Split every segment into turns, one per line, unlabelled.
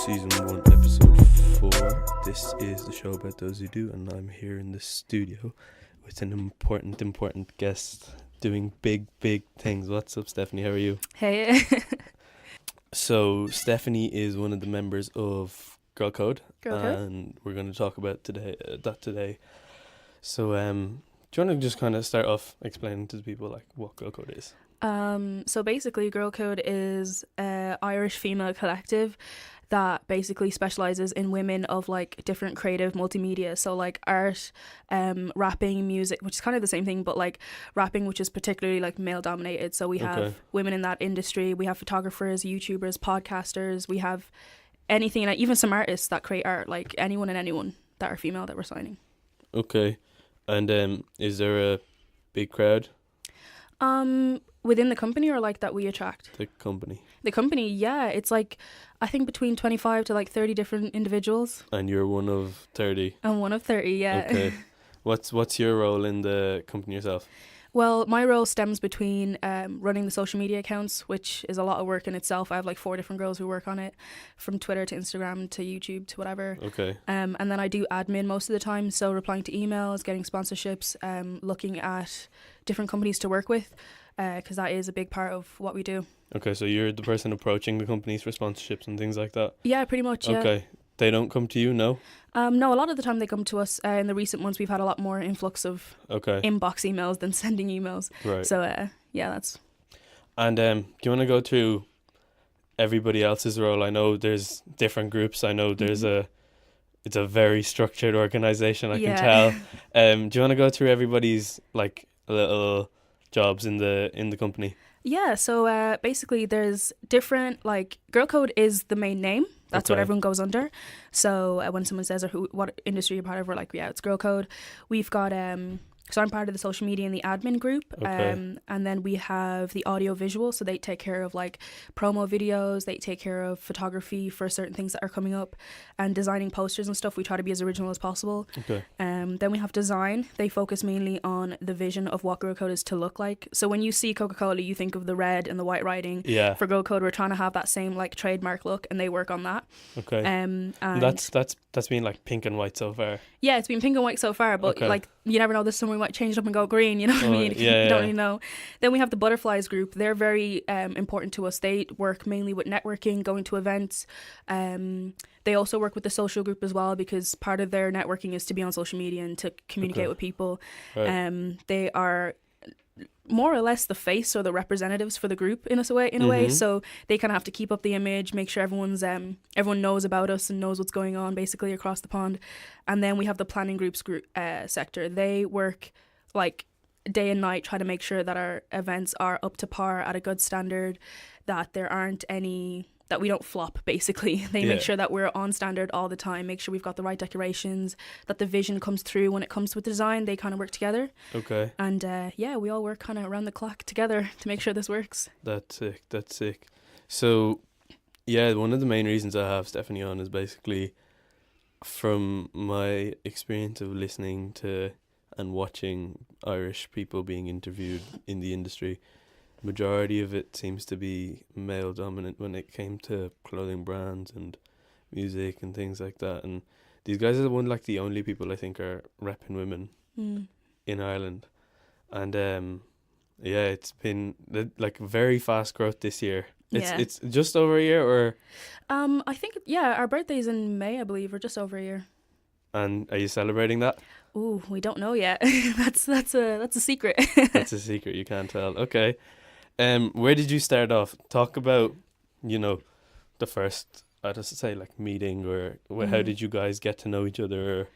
Season 1, Episode 4. This is the show about those who do, and I'm here in the studio with an important guest doing big things. What's up, Stephanie? How are you?
Hey.
So, Stephanie is one of the members of Gxrlcode,
Gxrlcode.
and we're going to talk about that today. So, do you want to just kind of start off explaining to the people like what Gxrlcode is?
So basically, Gxrlcode is an Irish female collective that basically specializes in women of like different creative multimedia. So like art, rapping, music, which is kind of the same thing, but like rapping, which is particularly like male dominated. So we have women in that industry. We have photographers, YouTubers, podcasters. We have anything, and even some artists that create art, like anyone and anyone that are female that we're signing.
Okay. And is there a big crowd?
Within the company, or like that we attract?
The company.
The company, yeah. It's like, I think between 25 to like 30 different individuals.
And you're one of 30?
I'm one of 30, yeah.
Okay. What's your role in the company yourself?
Well, my role stems between running the social media accounts, which is a lot of work in itself. I have like 4 different girls who work on it, from Twitter to Instagram to YouTube to whatever.
Okay.
And then I do admin most of the time, so replying to emails, getting sponsorships, looking at different companies to work with, because that is a big part of what we do.
Okay, so you're the person approaching the companies for sponsorships and things like that?
Yeah, pretty much, yeah.
Okay. They don't come to you, no?
No, a lot of the time they come to us. In the recent months, we've had a lot more influx of inbox emails than sending emails.
Right.
So, yeah, that's...
And do you want to go through everybody else's role? I know there's different groups. I know there's it's a very structured organization, I can tell. Do you want to go through everybody's, like, little jobs in the company?
Yeah, so basically there's different, like, Gxrlcode is the main name. That's what everyone goes under. So when someone says what industry you're part of, we're like, yeah, it's Gxrlcode. We've got, so I'm part of the social media and the admin group. And then we have the audio visual. So they take care of like promo videos. They take care of photography for certain things that are coming up, and designing posters and stuff. We try to be as original as possible.
Okay.
Then we have design. They focus mainly on the vision of what Gxrlcode is to look like. So when you see Coca-Cola, you think of the red and the white writing. Yeah. For Gxrlcode, we're trying to have that same like trademark look, and they work on that.
Okay. And that's been like pink and white so far.
Yeah, it's been pink and white so far, but like you never know, this summer we might change it up and go green, you know what I mean? You don't really know. Then we have the butterflies group. They're very important to us. They work mainly with networking, going to events. They also work with the social group as well, because part of their networking is to be on social media and to communicate with people. Right. They are more or less the face or the representatives for the group in a way. So they kind of have to keep up the image, make sure everyone knows about us and knows what's going on basically across the pond. And then we have the planning groups sector. They work like day and night, try to make sure that our events are up to par at a good standard, that there aren't any, that we don't flop basically. They make sure that we're on standard all the time, make sure we've got the right decorations, that the vision comes through when it comes to design. They kind of work together. Okay. And we all work kind of around the clock together to make sure this works. That's
sick. So yeah, one of the main reasons I have Stephanie on is basically from my experience of listening to and watching Irish people being interviewed in the industry. Majority of it seems to be male dominant when it came to clothing brands and music and things like that. And these guys are the only people I think are repping women in Ireland. And it's been like very fast growth this year. It's just over a year, or
I think our birthday's in May, I believe, or just over a year.
And are you celebrating that?
Ooh, we don't know yet. That's a secret.
That's a secret, you can't tell. Okay. Where did you start off? Talk about, the first, I'd just say like meeting, or how did you guys get to know each other?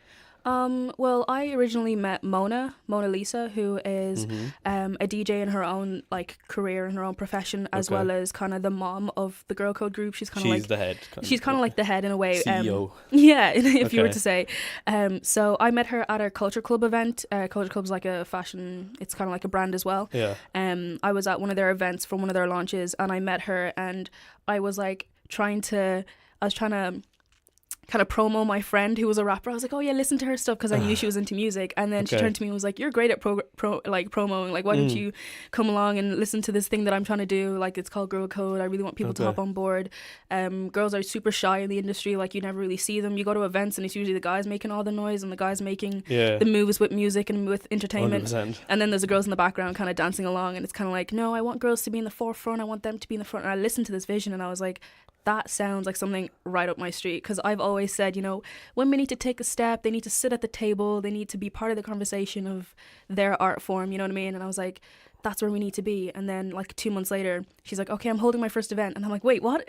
Well, I originally met Mona Lisa, who is a DJ in her own like career and her own profession, as well as kind of the mom of the Gxrlcode group. She's the head. She's kind of like the head in a way.
CEO.
If you were to say. So I met her at a Culture Club event. Culture Club's like a fashion. It's kind of like a brand as well. Yeah. I was at one of their events for one of their launches, and I met her, and I was trying to kind of promo my friend who was a rapper. I was like, oh yeah, listen to her stuff, because I knew she was into music. And then she turned to me and was like, you're great at promoing, like why don't you come along and listen to this thing that I'm trying to do, like it's called Gxrlcode. I really want people to hop on board. Girls are super shy in the industry, like you never really see them. You go to events and it's usually the guys making all the noise and the guys making the moves with music and with entertainment,
100%.
and then there's the girls in the background kind of dancing along, and it's kind of like, no, I want girls to be in the forefront, I want them to be in the front. And I listened to this vision and I was like, that sounds like something right up my street, because I've always said, you know, women need to take a step, they need to sit at the table, they need to be part of the conversation of their art form, you know what I mean? And I was like, that's where we need to be. And then like 2 months later, she's like, okay, I'm holding my first event. And I'm like, wait, what?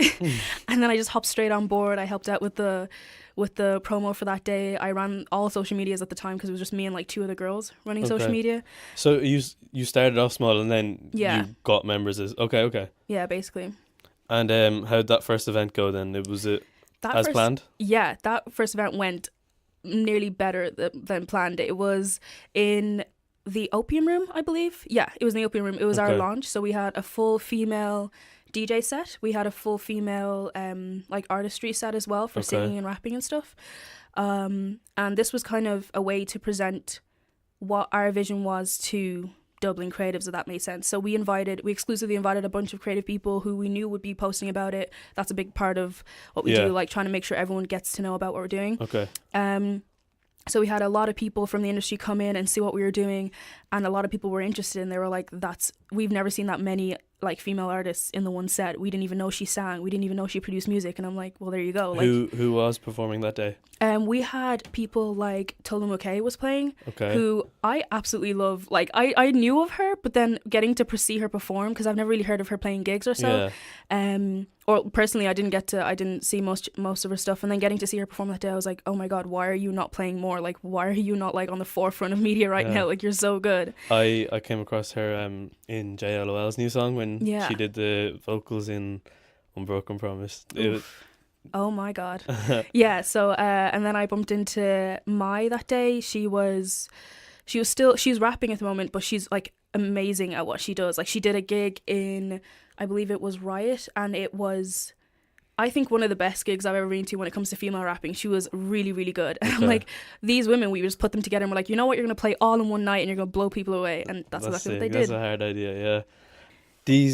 And then I just hopped straight on board. I helped out with the promo for that day. I ran all social medias at the time, because it was just me and like 2 other girls running social media.
So you started off small and then you got members as okay. Yeah,
basically.
And how'd that first event go then? Was it planned?
Yeah, that first event went nearly better than planned. It was in the Opium Room, I believe. Yeah, it was in the Opium Room. It was our launch. So we had a full female DJ set. We had a full female like artistry set as well for singing and rapping and stuff. And this was kind of a way to present what our vision was to Dublin creatives, if that made sense. So we exclusively invited a bunch of creative people who we knew would be posting about it. That's a big part of what we do, like trying to make sure everyone gets to know about what we're doing. So we had a lot of people from the industry come in and see what we were doing, and a lot of people were interested, and they were like, we've never seen that many like female artists in the one set. We didn't even know she sang. We didn't even know she produced music. And I'm like, well, there you go. Like,
who was performing that day?
We had people like Tola McKay was playing, who I absolutely love. Like I knew of her, but then getting to see her perform, because I've never really heard of her playing gigs or so. Or personally, I didn't see most of her stuff, and then getting to see her perform that day, I was like, oh my god, why are you not playing more? Like, why are you not like on the forefront of media right now? Like, you're so good.
I came across her in JLOL's new song when she did the vocals in Unbroken Promise.
Oh my god. Yeah, so and then I bumped into Mai that day. She's rapping at the moment, but she's like amazing at what she does. Like, she did a gig in, I believe it was Riot, and it was, I think, one of the best gigs I've ever been to when it comes to female rapping. She was really, really good. And I'm like, these women, we just put them together and we're like, you know what, you're going to play all in one night and you're going to blow people away. And that's exactly what they did.
That's a hard idea, yeah.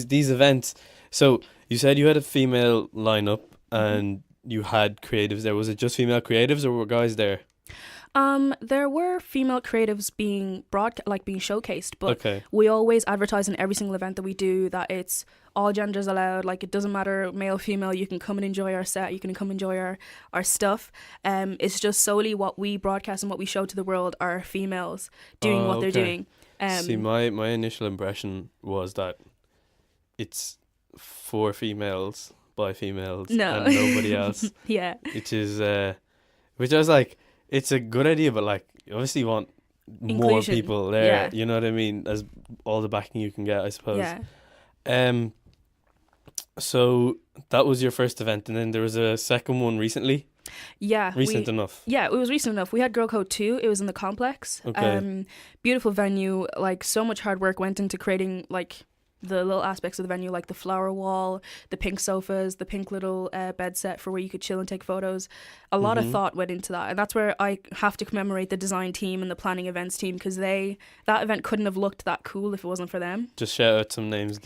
These events, so you said you had a female lineup and you had creatives there. Was it just female creatives or were guys there?
There were female creatives being being showcased, but we always advertise in every single event that we do that it's all genders allowed. Like, it doesn't matter male, female, you can come and enjoy our set, you can come enjoy our stuff. It's just solely what we broadcast and what we show to the world are females doing what they're doing.
See, my initial impression was that it's for females by females and nobody else.
Yeah.
Which I was like, it's a good idea, but like, you obviously want more people there. You know what I mean? As all the backing you can get, I suppose. Yeah. So that was your first event, and then there was a second one recently.
Yeah.
Recent enough. Yeah,
it was recent enough. We had Gxrlcode 2. It was in the Complex. Beautiful venue. Like, so much hard work went into creating like the little aspects of the venue, like the flower wall, the pink sofas, the pink little bed set for where you could chill and take photos. A lot of thought went into that, and that's where I have to commemorate the design team and the planning events team, because that event couldn't have looked that cool if it wasn't for them. Just
shout out some names.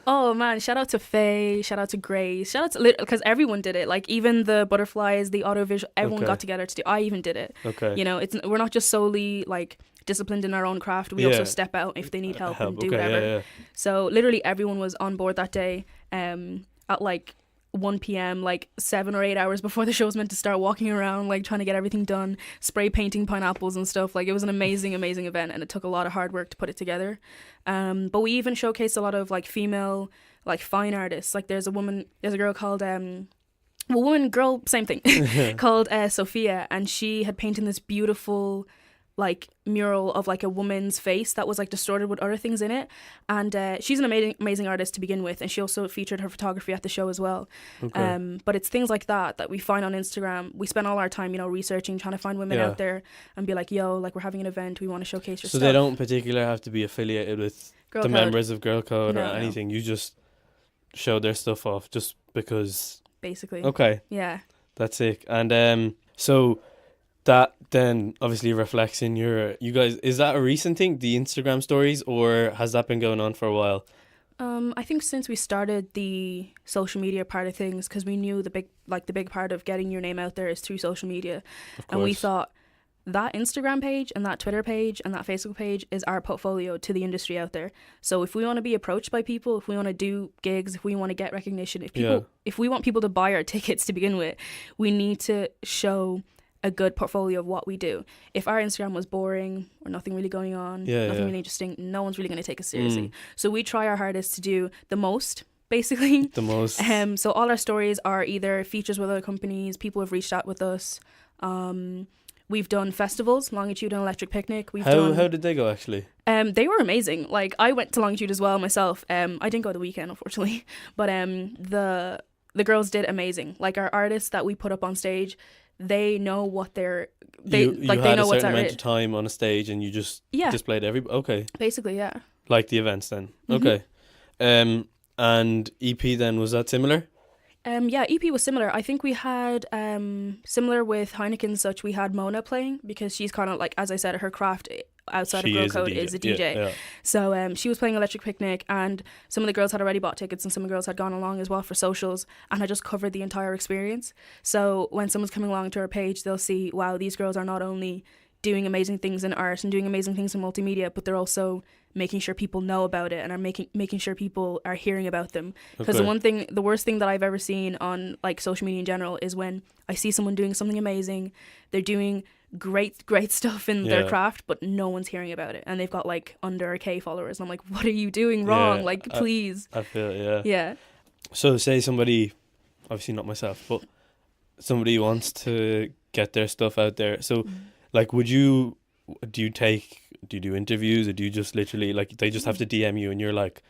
Oh man, shout out to Faye, shout out to Grace, shout out to, because everyone did it. Like, even the butterflies, the auto visual, everyone got together to do. I even did it. You know, we're not just solely like disciplined in our own craft. We also step out if they need help and do whatever. So literally everyone was on board that day at like 1 p.m, like 7 or 8 hours before the show was meant to start, walking around like trying to get everything done, spray painting pineapples and stuff. Like, it was an amazing event, and it took a lot of hard work to put it together. But we even showcased a lot of like female like fine artists. Like, there's a girl called same thing called Sophia, and she had painted this beautiful like mural of like a woman's face that was like distorted with other things in it, and she's an amazing artist to begin with, and she also featured her photography at the show as well. But it's things like that we find on Instagram. We spend all our time, you know, researching, trying to find women out there and be like, yo, like, we're having an event, we want to showcase your stuff.
So they don't particularly have to be affiliated with the members of Gxrlcode or anything. You just show their stuff off just because,
basically.
Okay.
Yeah.
That's sick. And so that then obviously reflects in you guys. Is that a recent thing, the Instagram stories, or has that been going on for a while?
I think since we started the social media part of things, because we knew the big part of getting your name out there is through social media, and we thought that Instagram page and that Twitter page and that Facebook page is our portfolio to the industry out there. So if we want to be approached by people, if we want to do gigs, if we want to get recognition, if we want people to buy our tickets to begin with, we need to show a good portfolio of what we do. If our Instagram was boring or nothing really going on, nothing really interesting, no one's really going to take us seriously. So we try our hardest to do the most, basically.
The most.
So all our stories are either features with other companies, people have reached out with us. We've done festivals, Longitude and Electric Picnic.
How did they go, actually?
They were amazing. Like, I went to Longitude as well myself. I didn't go the weekend, unfortunately. But the girls did amazing. Like, our artists that we put up on stage, they know what they know what's at risk. You had a certain amount of
time on a stage and you just displayed okay.
Basically, yeah.
Like the events then. Okay. And EP then, was that similar?
Yeah, EP was similar. I think we had similar with Heineken and such. We had Mona playing because she's kind of like, as I said, her craft outside of Gxrlcode is a DJ. Yeah. So she was playing Electric Picnic, and some of the girls had already bought tickets, and some of the girls had gone along as well for socials, and I just covered the entire experience. So when someone's coming along to our page, they'll see, wow, these girls are not only doing amazing things in art and doing amazing things in multimedia, but they're also making sure people know about it and are making sure people are hearing about them. Because the worst thing that I've ever seen on like social media in general is when I see someone doing something amazing, they're doing great stuff in their craft, but no one's hearing about it, and they've got like under a K followers, and I'm like, what are you doing wrong? Like, please.
I feel
yeah.
So say somebody, obviously not myself, but somebody wants to get their stuff out there. So like, do you do interviews, or do you just literally, like, they just have to DM you and you're like,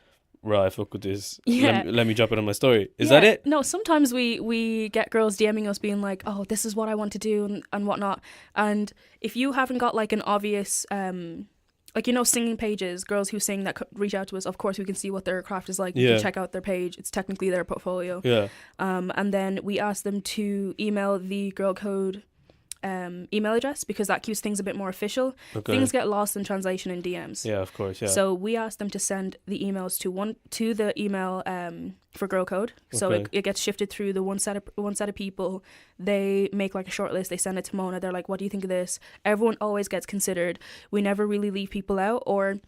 right, I fuck with this, let me drop it on my story? Is that it?
No, sometimes we get girls DMing us being like, oh, this is what I want to do and whatnot. And if you haven't got like an obvious like, you know, singing pages, girls who sing that reach out to us, of course we can see what their craft is like. We can check out their page, it's technically their portfolio. And then we ask them to email the Gxrlcode email address, because that keeps things a bit more official. Things get lost in translation in DMs.
Yeah, of course. Yeah.
So we ask them to send the emails to the email for Gxrlcode. So it gets shifted through the one set of people. They make like a short list. They send it to Mona. They're like, "What do you think of this?" Everyone always gets considered. We never really leave people out, or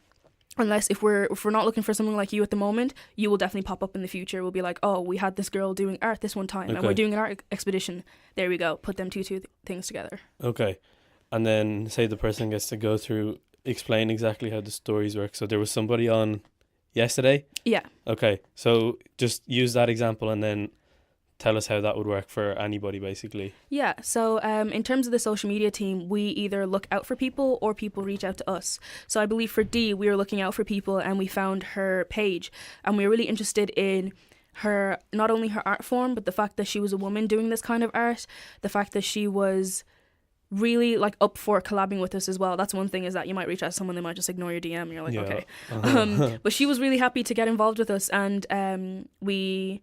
unless if we're not looking for someone like you at the moment, you will definitely pop up in the future. We'll be like, oh, we had this girl doing art this one time, and we're doing an art expedition. There we go. Put them two things together. Okay.
And then say the person gets to go through, explain exactly how the stories work. So there was somebody on yesterday?
Yeah.
Okay. So just use that example and then tell us how that would work for anybody, basically.
Yeah, so in terms of the social media team, we either look out for people or people reach out to us. So I believe for Dee, we were looking out for people and we found her page, and we were really interested in her, not only her art form, but the fact that she was a woman doing this kind of art, the fact that she was really like up for collabing with us as well. That's one thing, is that you might reach out to someone, they might just ignore your DM and you're like, okay. But she was really happy to get involved with us, and we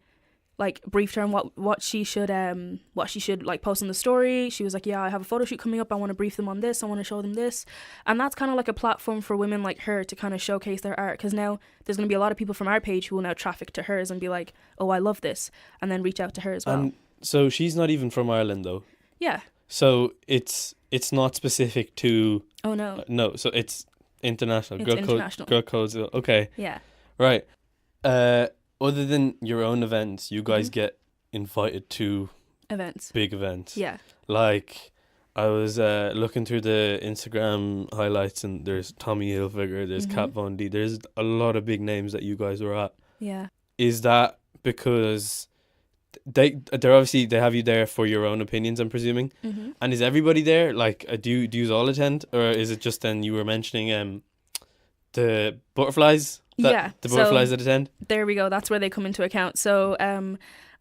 like briefed her on what she should like post on the story. She was like, yeah, I have a photo shoot coming up, I want to brief them on this, I want to show them this. And that's kind of like a platform for women like her to kind of showcase their art, because now there's going to be a lot of people from our page who will now traffic to hers and be like, oh, I love this, and then reach out to her as well. And
so she's not even from Ireland though?
Yeah.
So it's not specific to...
Oh no.
No, so it's international.
It's international.
Gxrlcode's, okay.
Yeah.
Right. Other than your own events, you guys get invited to
events,
big events.
Yeah.
Like, I was looking through the Instagram highlights, and there's Tommy Hilfiger, there's Kat Von D, there's a lot of big names that you guys were at.
Yeah.
Is that because they're obviously, they have you there for your own opinions, I'm presuming? And is everybody there? Like, do you all attend, or is it just then you were mentioning the butterflies? The butterflies that attend? There
we go. That's where they come into account. So,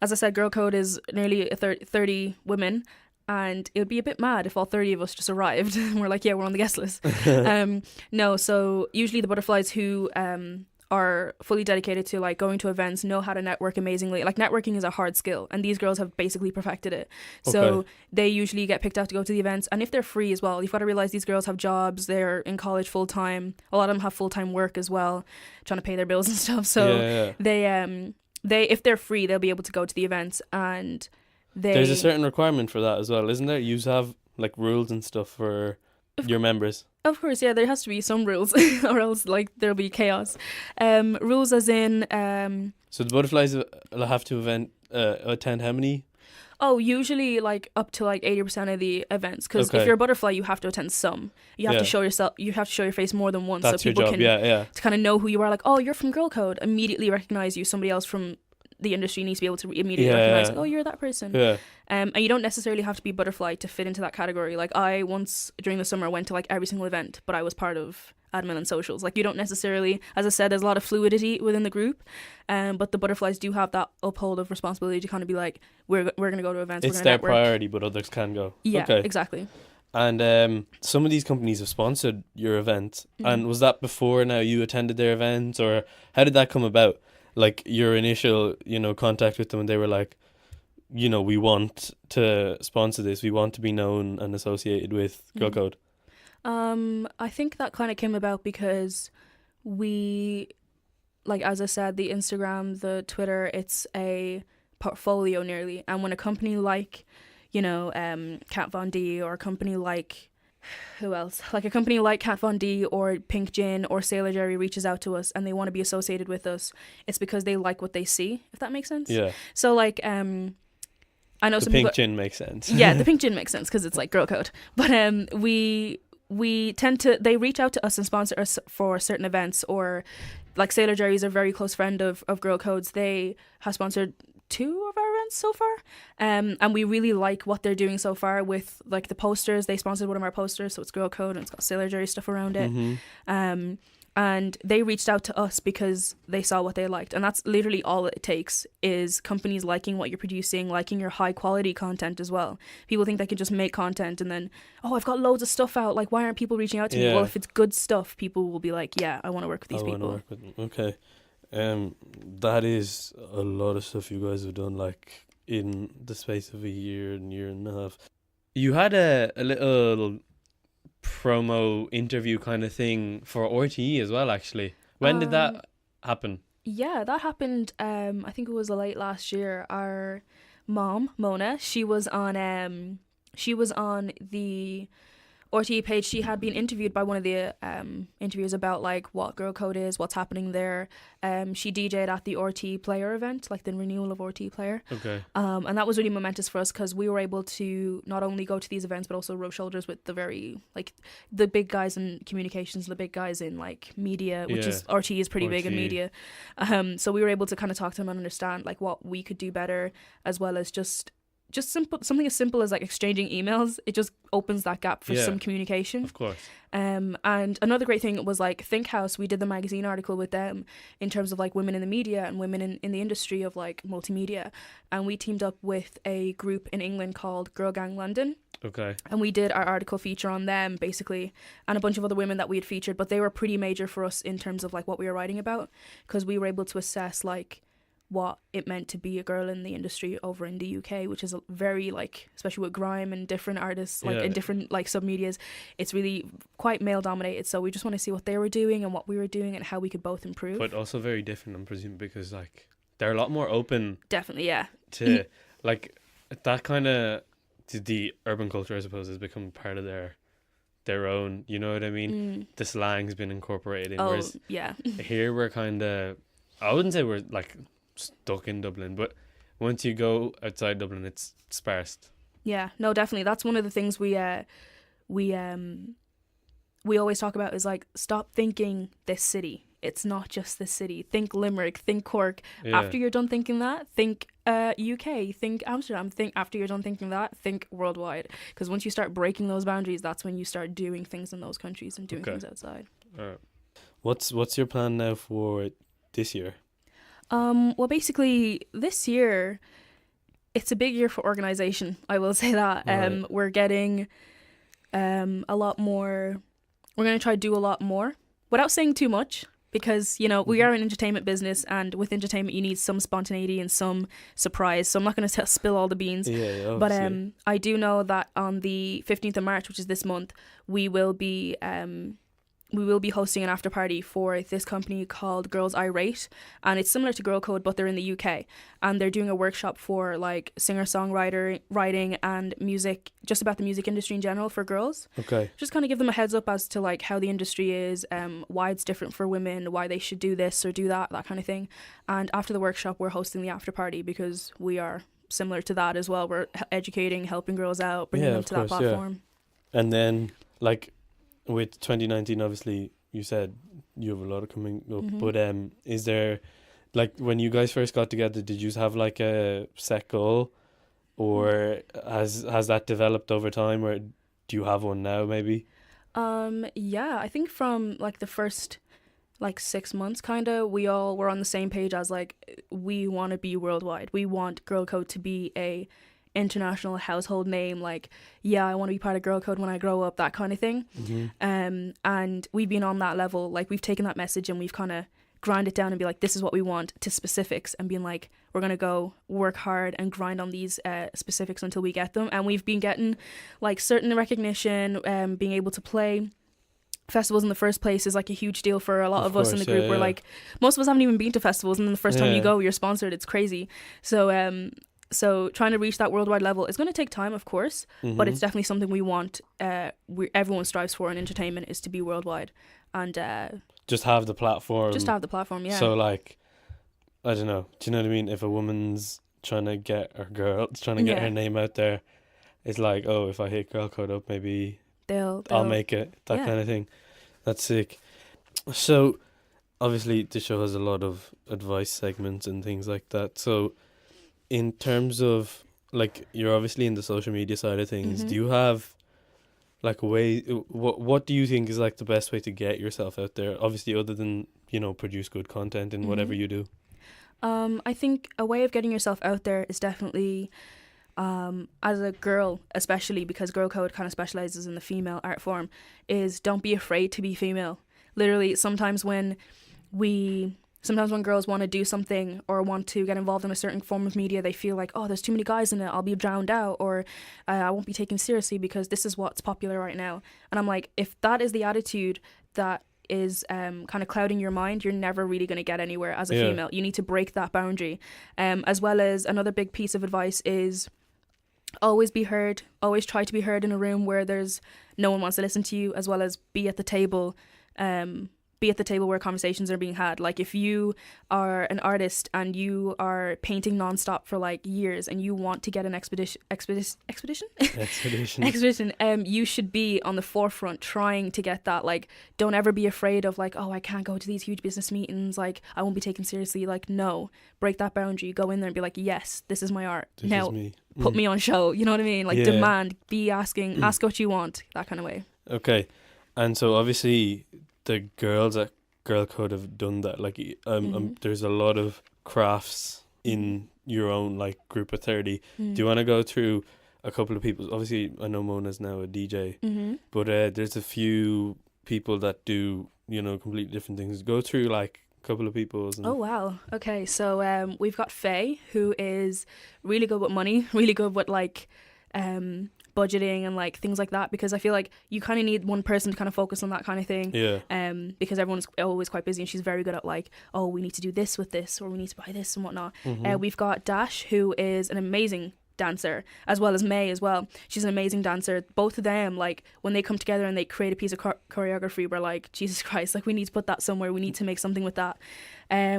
as I said, Gxrlcode is nearly 30 women, and it would be a bit mad if all 30 of us just arrived and we're like, yeah, we're on the guest list. No, so usually the butterflies who are fully dedicated to like going to events, know how to network amazingly. Like networking is a hard skill, and these girls have basically perfected it. So they usually get picked out to go to the events, and if they're free as well, you've got to realize these girls have jobs. They're in college full time. A lot of them have full time work as well, trying to pay their bills and stuff. So they if they're free, they'll be able to go to the events, and there's
a certain requirement for that as well, isn't there? You have like rules and stuff for your members.
Of course, yeah, there has to be some rules or else like there'll be chaos. Rules as in
so the butterflies will have to attend how many?
Oh, usually like up to like 80% of the events, because if you're a butterfly, you have to attend some. You have to show yourself. You have to show your face more than once,
That's
so people
your job.
can to kind of know who you are. Like, oh, you're from Gxrlcode. Immediately recognize you. Somebody else from the industry needs to be able to immediately recognize, like, oh, you're that person. And you don't necessarily have to be butterfly to fit into that category. Like I once during the summer went to like every single event, but I was part of admin and socials. Like you don't necessarily, as I said, there's a lot of fluidity within the group, but the butterflies do have that uphold of responsibility to kind of be like, we're going to go to events.
It's their network. Priority, but others can go.
Yeah, exactly.
And some of these companies have sponsored your event, and was that before now you attended their events, or how did that come about? Like your initial, contact with them, and they were like, we want to sponsor this. We want to be known and associated with Gxrlcode.
I think that kind of came about because we, like, as I said, the Instagram, the Twitter, it's a portfolio nearly. And when a company like, Kat Von D, or a company like, who else? Like a company like Kat Von D or Pink Gin or Sailor Jerry reaches out to us and they want to be associated with us, it's because they like what they see, if that makes sense.
Yeah.
So like, I know
the Pink Gin makes sense.
Yeah, the Pink Gin makes sense because it's like Gxrlcode. But we tend to, they reach out to us and sponsor us for certain events, or like Sailor Jerry is a very close friend of Gxrlcode's. They have sponsored 2 of our events so far, and we really like what they're doing so far with like the posters. They sponsored one of our posters, so it's Gxrlcode and it's got Sailor Jerry stuff around it. And they reached out to us because they saw what they liked, and that's literally all it takes, is companies liking what you're producing, liking your high quality content as well. People think they can just make content and then, oh, I've got loads of stuff out, like why aren't people reaching out to me? Well, if it's good stuff, people will be like, yeah, I want to work with these people.
I want to work with them. Okay. That is a lot of stuff you guys have done, like in the space of a year and a half. You had a little promo interview kind of thing for RTE as well, actually. When did that happen?
Yeah, that happened, I think it was late last year. Our mom, Mona, she was on the RTE page. She had been interviewed by one of the interviewers about like what Gxrlcode is, what's happening there. She DJ'd at the RTE Player event, like the renewal of RTE Player.
Okay.
And that was really momentous for us because we were able to not only go to these events but also rub shoulders with the big guys in communications, the big guys in like media, which is RTE is pretty big in media. So we were able to kind of talk to them and understand like what we could do better, as well as just something as simple as like exchanging emails. It just opens that gap for some communication.
Of course.
And another great thing was like Think House. We did the magazine article with them in terms of like women in the media and women in the industry of like multimedia. And we teamed up with a group in England called Girl Gang London.
Okay.
And we did our article feature on them basically, and a bunch of other women that we had featured, but they were pretty major for us in terms of like what we were writing about, because we were able to assess like what it meant to be a girl in the industry over in the UK, which is very like, especially with grime and different artists like in different like sub-medias, it's really quite male dominated. So we just want to see what they were doing and what we were doing and how we could both improve.
But also very different, I'm presuming, because like they're a lot more open.
Definitely, yeah.
To like that kind of, the urban culture, I suppose, has become part of their own, you know what I mean? The slang's been incorporated in. Whereas here we're kind of, I wouldn't say we're like stuck in Dublin, but once you go outside Dublin, it's sparse. Yeah,
no, definitely. That's one of the things we always talk about is like, stop thinking this city. It's not just this city. Think Limerick, think Cork. After you're done thinking that, think UK, think Amsterdam. Think after you're done thinking that, think worldwide. Because once you start breaking those boundaries, that's when you start doing things in those countries and doing things outside.
What's your plan now for this year?
Well, basically, this year, it's a big year for organisation. I will say that. Right. We're getting a lot more. We're going to try to do a lot more without saying too much. because, you know, we are an entertainment business, and with entertainment you need some spontaneity and some surprise. So I'm not going to spill all the beans.
Yeah,
but I do know that on the 15th of March, which is this month, we will be hosting an after party for this company called Girls Irate, and it's similar to Gxrlcode, but they're in the UK, and they're doing a workshop for like singer-songwriter writing and music, just about the music industry in general for girls.
Okay.
Just kind of give them a heads up as to like how the industry is, why it's different for women, why they should do this or do that kind of thing. And after the workshop, we're hosting the after party because we are similar to that as well. We're educating, helping girls out, bringing them to that platform.
Yeah. And then like with 2019, obviously, you said you have a lot of coming up, but is there, like, when you guys first got together, did you have like a set goal, or has that developed over time, or do you have one now maybe?
Yeah, I think from like the first like 6 months kind of, we all were on the same page as like, we want to be worldwide. We want Gxrlcode to be a international household name, like, yeah, I want to be part of Gxrlcode when I grow up, that kind of thing. And we've been on that level, like we've taken that message and we've kind of grind it down and be like, this is what we want, to specifics, and being like, we're gonna go work hard and grind on these specifics until we get them. And we've been getting like certain recognition, being able to play festivals in the first place is like a huge deal for a lot of us in the group. We're like, most of us haven't even been to festivals, and then the first time you go, you're sponsored. It's crazy. So trying to reach that worldwide level is going to take time, of course, but it's definitely something we want. Everyone strives for in entertainment, is to be worldwide, and
just have the platform.
Yeah.
So like, I don't know. Do you know what I mean? If a woman's trying to get her name out there, it's like, oh, if I hit Gxrlcode up, maybe I'll make it. That kind of thing. That's sick. So obviously the show has a lot of advice segments and things like that. So in terms of, like, you're obviously in the social media side of things, do you have like a way, what do you think is like the best way to get yourself out there, obviously, other than, you know, produce good content in whatever you do?
I think a way of getting yourself out there is definitely, as a girl especially, because Gxrlcode kind of specializes in the female art form, is don't be afraid to be female. Literally, sometimes when girls want to do something or want to get involved in a certain form of media, they feel like, oh, there's too many guys in it, I'll be drowned out, or I won't be taken seriously because this is what's popular right now. And I'm like, if that is the attitude that is kind of clouding your mind, you're never really going to get anywhere as a female. You need to break that boundary. As well as another big piece of advice is always be heard. Always try to be heard in a room where there's no one wants to listen to you, as well as be at the table. Be at the table where conversations are being had. Like, if you are an artist and you are painting nonstop for like years and you want to get an expedition, you should be on the forefront trying to get that. Like, don't ever be afraid of like, oh, I can't go to these huge business meetings, like I won't be taken seriously. Like, no, break that boundary, go in there and be like, yes, this is my art.
This
now
is me.
Put me on show, you know what I mean? Like, demand, be asking, ask what you want, that kind of way.
Okay. And so obviously the girls at Gxrlcode have done that. Like, there's a lot of crafts in your own like group of 30. Do you want to go through a couple of people? Obviously, I know Mona's now a DJ, but there's a few people that do, you know, completely different things. Go through like a couple of people.
Oh wow. Okay, so we've got Faye, who is really good with money, really good with like budgeting and like things like that, because I feel like you kind of need one person to kind of focus on that kind of thing, because everyone's always quite busy, and she's very good at like, oh, we need to do this with this, or we need to buy this and whatnot. We've got Dash, who is an amazing dancer, as well as May as well. She's an amazing dancer. Both of them, like, when they come together and they create a piece of choreography, we're like, Jesus Christ, like, we need to put that somewhere, we need to make something with that.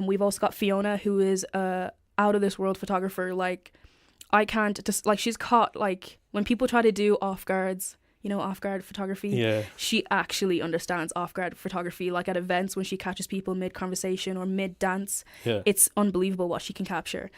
We've also got Fiona, who is a out of this world photographer. Like, I can't just, like, she's caught, like, when people try to do off-guard photography, she actually understands off-guard photography. Like, at events, when she catches people mid-conversation or mid-dance, it's unbelievable what she can capture.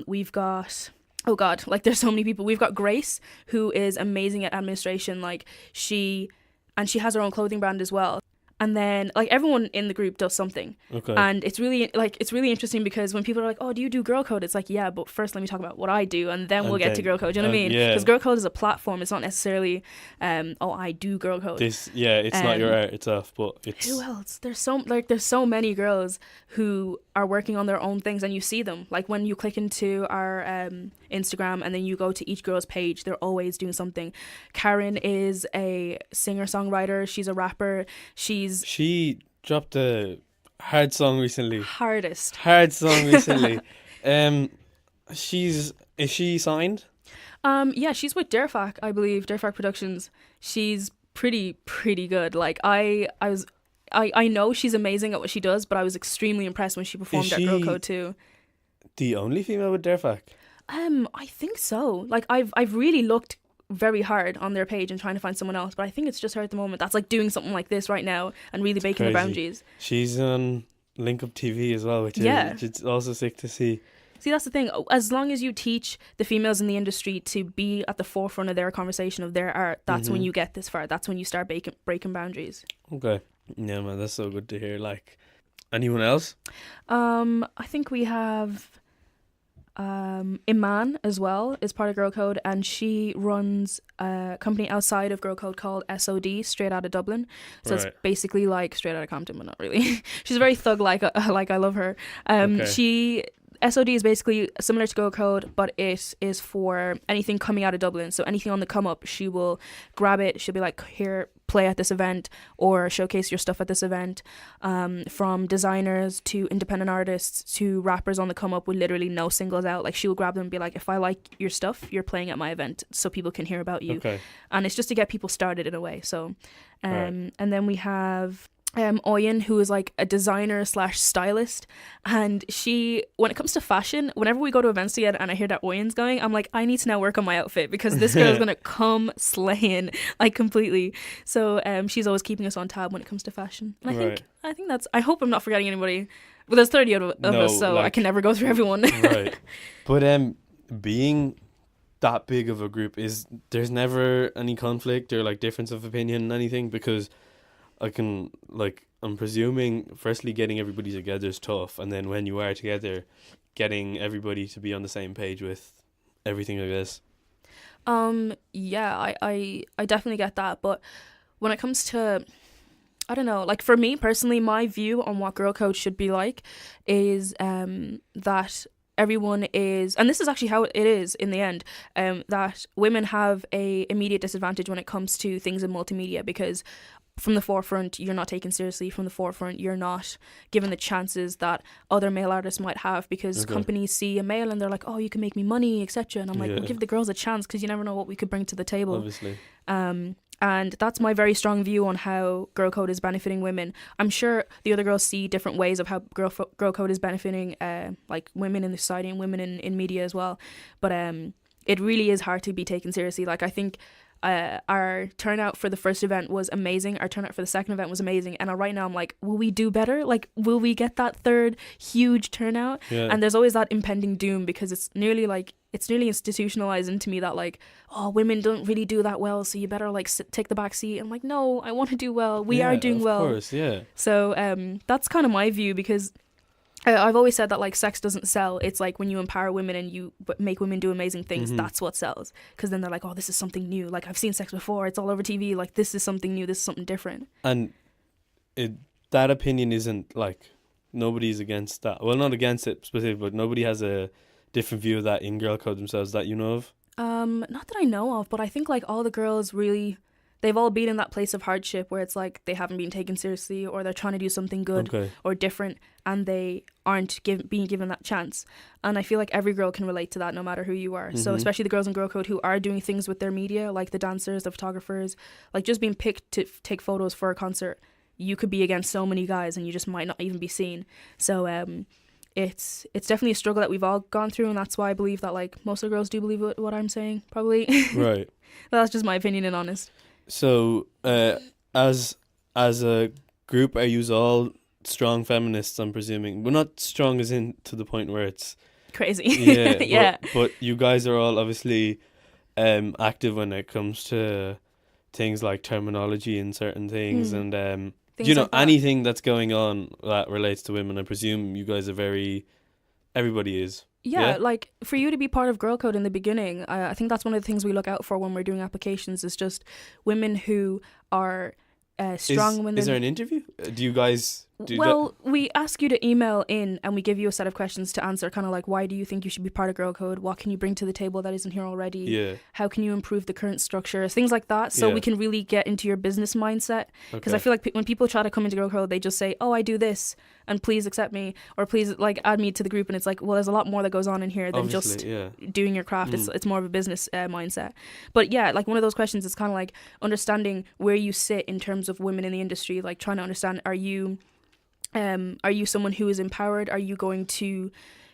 We've got, oh God, like, there's so many people. We've got Grace, who is amazing at administration. Like, she has her own clothing brand as well. and then like everyone in the group does something.
Okay.
And it's really interesting because when people are like, oh, do you do girl code? It's like, yeah, but first let me talk about what I do, and then we'll get to girl code. Do you know what I mean? Because girl code is a platform. It's not necessarily oh, I do girl code.
It's not your art itself, but it's
who else? There's so many girls who are working on their own things, and you see them like when you click into our Instagram and then you go to each girl's page, they're always doing something. Karen is a singer-songwriter. She's a rapper.
She dropped a hard song recently.
Hard
song recently. Is she signed?
Yeah, she's with Derfak, I believe, Derfak Productions. She's pretty good. Like I know she's amazing at what she does, but I was extremely impressed when she performed at Girl Code too.
The only female with Derfak?
I think so. Like I've really looked very hard on their page and trying to find someone else, but I think it's just her at the moment that's like doing something like this right now and really breaking the boundaries.
She's on Link Up TV as well, which is also sick to see.
See, that's the thing. As long as you teach the females in the industry to be at the forefront of their conversation, of their art, that's when you get this far. That's when you start breaking boundaries.
Okay. Yeah, man, that's so good to hear. Like, anyone else?
I think we have Iman as well is part of Girl Code, and she runs a company outside of Girl Code called SOD, straight out of Dublin. So it's basically like straight out of Compton, but not really. She's very thug like I love her. SOD is basically similar to Girl Code, but it is for anything coming out of Dublin. So anything on the come up, she will grab it. She'll be like, here, play at this event or showcase your stuff at this event. From designers to independent artists to rappers on the come up with literally no singles out. Like, she will grab them and be like, if I like your stuff, you're playing at my event so people can hear about you.
Okay.
And it's just to get people started in a way. So, and then we have Oyen, who is like a designer / stylist, and she, when it comes to fashion, whenever we go to events together and I hear that Oyen's going, I'm like, I need to now work on my outfit because this girl is gonna come slaying, like, completely. So she's always keeping us on tab when it comes to fashion, and I think that's, I hope I'm not forgetting anybody, but there's 30 of us, so I can never go through everyone.
Right. But being that big of a group, there's never any conflict or like difference of opinion, anything, because I'm presuming firstly getting everybody together is tough, and then when you are together, getting everybody to be on the same page with everything, I guess.
Yeah, I definitely get that, but when it comes to, I don't know, like for me personally, my view on what Girl Code should be like is that everyone is, and this is actually how it is in the end, that women have a immediate disadvantage when it comes to things in multimedia, because from the forefront, you're not taken seriously. From the forefront, you're not given the chances that other male artists might have, because companies see a male and they're like, oh, you can make me money, etc. And I'm like, well, give the girls a chance, because you never know what we could bring to the table.
Obviously.
And that's my very strong view on how Girl Code is benefiting women. I'm sure the other girls see different ways of how Girl Code is benefiting like women in the society and women in media as well. But it really is hard to be taken seriously. Like, I think our turnout for the first event was amazing. Our turnout for the second event was amazing. And right now I'm like, will we do better? Like, will we get that third huge turnout? Yeah. And there's always that impending doom, because it's nearly institutionalized into me that like, oh, women don't really do that well, so you better like take the back seat. I'm like, no, I want to do well. We are doing well. Of course, yeah. So that's kind of my view, because I've always said that like sex doesn't sell. It's like when you empower women and you make women do amazing things, that's what sells. Because then they're like, oh, this is something new. Like, I've seen sex before. It's all over TV. Like, this is something new. This is something different. And
that opinion isn't like, nobody's against that. Well, not against it specifically, but nobody has a different view of that in Girl Code themselves that you know of?
Not that I know of, but I think like all the girls really, they've all been in that place of hardship where it's like they haven't been taken seriously, or they're trying to do something good or different, and they aren't being given that chance. And I feel like every girl can relate to that, no matter who you are. So especially the girls in Girl Code who are doing things with their media, like the dancers, the photographers, like just being picked to take photos for a concert. You could be against so many guys and you just might not even be seen. So it's definitely a struggle that we've all gone through, and that's why I believe that like most of the girls do believe what I'm saying, probably. Right. That's just my opinion and honest.
So as a group, are you all strong feminists, I'm presuming? Well, not strong as in to the point where it's
crazy.
Yeah.
Yeah.
But you guys are all obviously active when it comes to things like terminology and certain things, and
things like that.
Anything that's going on that relates to women, I presume you guys are everybody is.
Yeah, like for you to be part of Gxrlcode in the beginning, I think that's one of the things we look out for when we're doing applications is just women who are strong women.
Is there an interview? Do you guys...
we ask you to email in and we give you a set of questions to answer, kind of like, why do you think you should be part of Gxrlcode? What can you bring to the table that isn't here already?
Yeah.
How can you improve the current structure? Things like that. So we can really get into your business mindset. Because I feel like when people try to come into Gxrlcode, they just say, oh, I do this and please accept me, or please like add me to the group. And it's like, well, there's a lot more that goes on in here than
obviously,
just doing your craft. It's more of a business mindset. But yeah, like one of those questions is kind of like understanding where you sit in terms of women in the industry, like trying to understand, are you someone who is empowered? Are you going to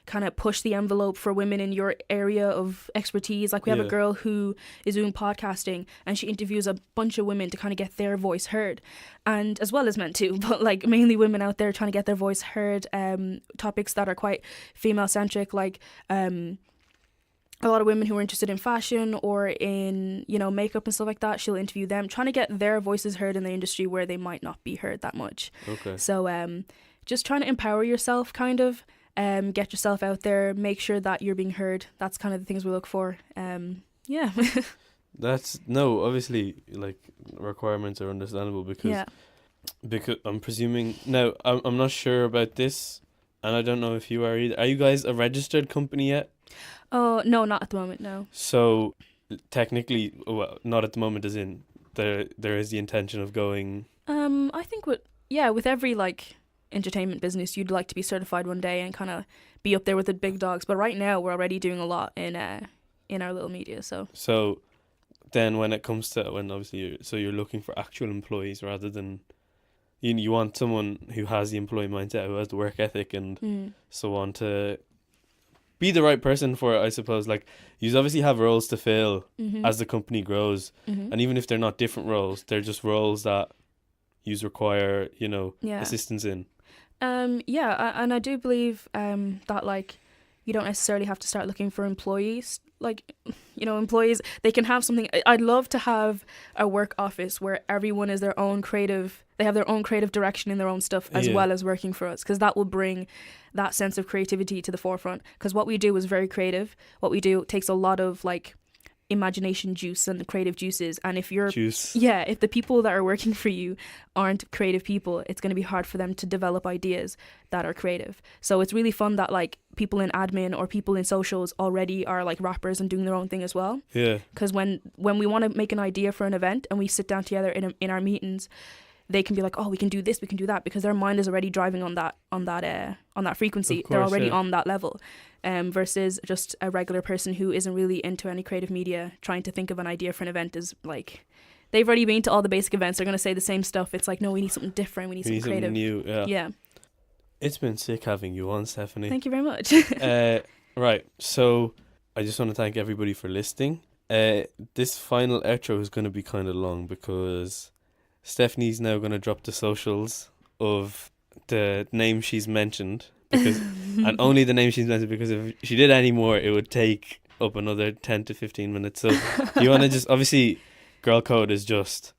kind of push the envelope for women in your area of expertise? Like we have a girl who is doing podcasting and she interviews a bunch of women to kind of get their voice heard, and as well as men too, but like mainly women out there trying to get their voice heard. Topics that are quite female centric, like a lot of women who are interested in fashion or in, makeup and stuff like that, she'll interview them, trying to get their voices heard in the industry where they might not be heard that much.
Okay.
So just trying to empower yourself, kind of, get yourself out there, make sure that you're being heard. That's kind of the things we look for. Yeah.
Obviously, like, requirements are understandable because I'm presuming, now, I'm not sure about this, and I don't know if you are either. Are you guys a registered company yet?
Oh, no, not at the moment, no.
So, technically, well, not at the moment as in, there is the intention of going...
I think with every, like, entertainment business, you'd like to be certified one day and kind of be up there with the big dogs. But right now, we're already doing a lot in our little media, so...
So, then when it comes to... When, obviously, you're looking for actual employees rather than... You want someone who has the employee mindset, who has the work ethic and so on to... be the right person for it, I suppose. Like, you obviously have roles to fill as the company grows, and even if they're not different roles, they're just roles that you require, assistance in.
And I do believe that, like, you don't necessarily have to start looking for employees. Like, employees, they can have something. I'd love to have a work office where everyone is their own creative. They have their own creative direction in their own stuff as well as working for us, because that will bring that sense of creativity to the forefront. Because what we do is very creative. What we do takes a lot of, like, imagination juice and creative juices, and if the people that are working for you aren't creative people, it's going to be hard for them to develop ideas that are creative. So it's really fun that, like, people in admin or people in socials already are, like, rappers and doing their own thing as well. Because when we want to make an idea for an event and we sit down together in our meetings, they can be like, oh, we can do this, we can do that, because their mind is already driving on that frequency. They're already on that level. Versus just a regular person who isn't really into any creative media trying to think of an idea for an event is like, they've already been to all the basic events. They're going to say the same stuff. It's like, no, we need something different. We need something creative.
New.
Yeah.
It's been sick having you on, Stefanie.
Thank you very much.
Right. So I just want to thank everybody for listening. This final outro is going to be kind of long because Stefanie's now going to drop the socials of the name she's mentioned, because and only the name she's mentioned, because if she did any more, it would take up another 10 to 15 minutes. So do you want to just, obviously, Gxrlcode is just...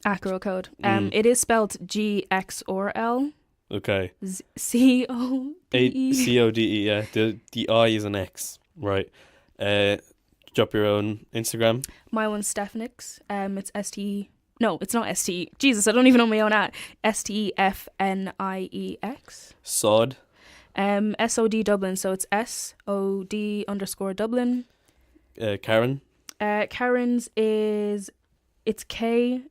At Gxrlcode. It is spelled Gxrl.
Okay.
C-O-D-E.
C-O-D-E, yeah. The I is an X. Right. Drop your own Instagram.
My one's Stefanix. It's S-T... No, it's not S-T. Jesus, I don't even know my own at. S-T-E-F-N-I-E-X.
Sod.
S-O-D Dublin, so it's S-O-D _ Dublin.
Karen.
Karen's it's K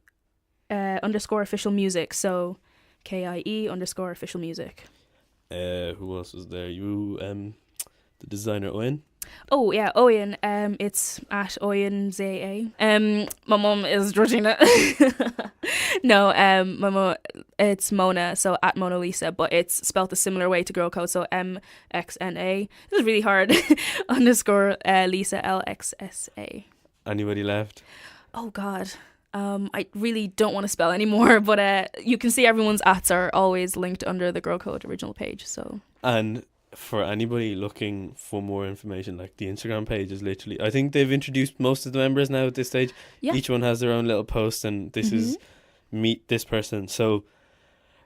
_ official music, so K-I-E _ official music.
Who else is there? You, the designer Owen.
Oh yeah, Owen. It's at Owen ZA. My mum is Georgina. No, my mum, it's Mona, so at Mona Lisa, but it's spelled a similar way to Gxrlcode, so M-X-N-A. This is really hard. _ Lisa L-X-S-A.
Anybody left?
Oh God. I really don't want to spell anymore, but you can see everyone's ats are always linked under the Gxrlcode original page. So.
And for anybody looking for more information, like, the Instagram page is literally, I think they've introduced most of the members now at this stage. Yeah. Each one has their own little post, and this is meet this person. So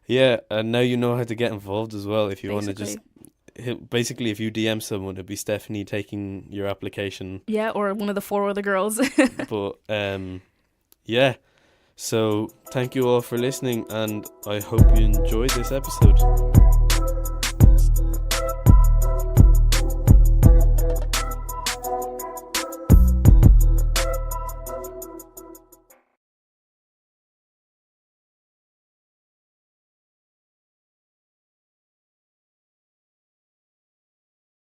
Yeah, and now you know how to get involved as well. If you want to just basically, if you DM someone, it'd be Stefanie taking your application.
Yeah, or one of the 4 other girls.
But yeah. So thank you all for listening, and I hope you enjoyed this episode.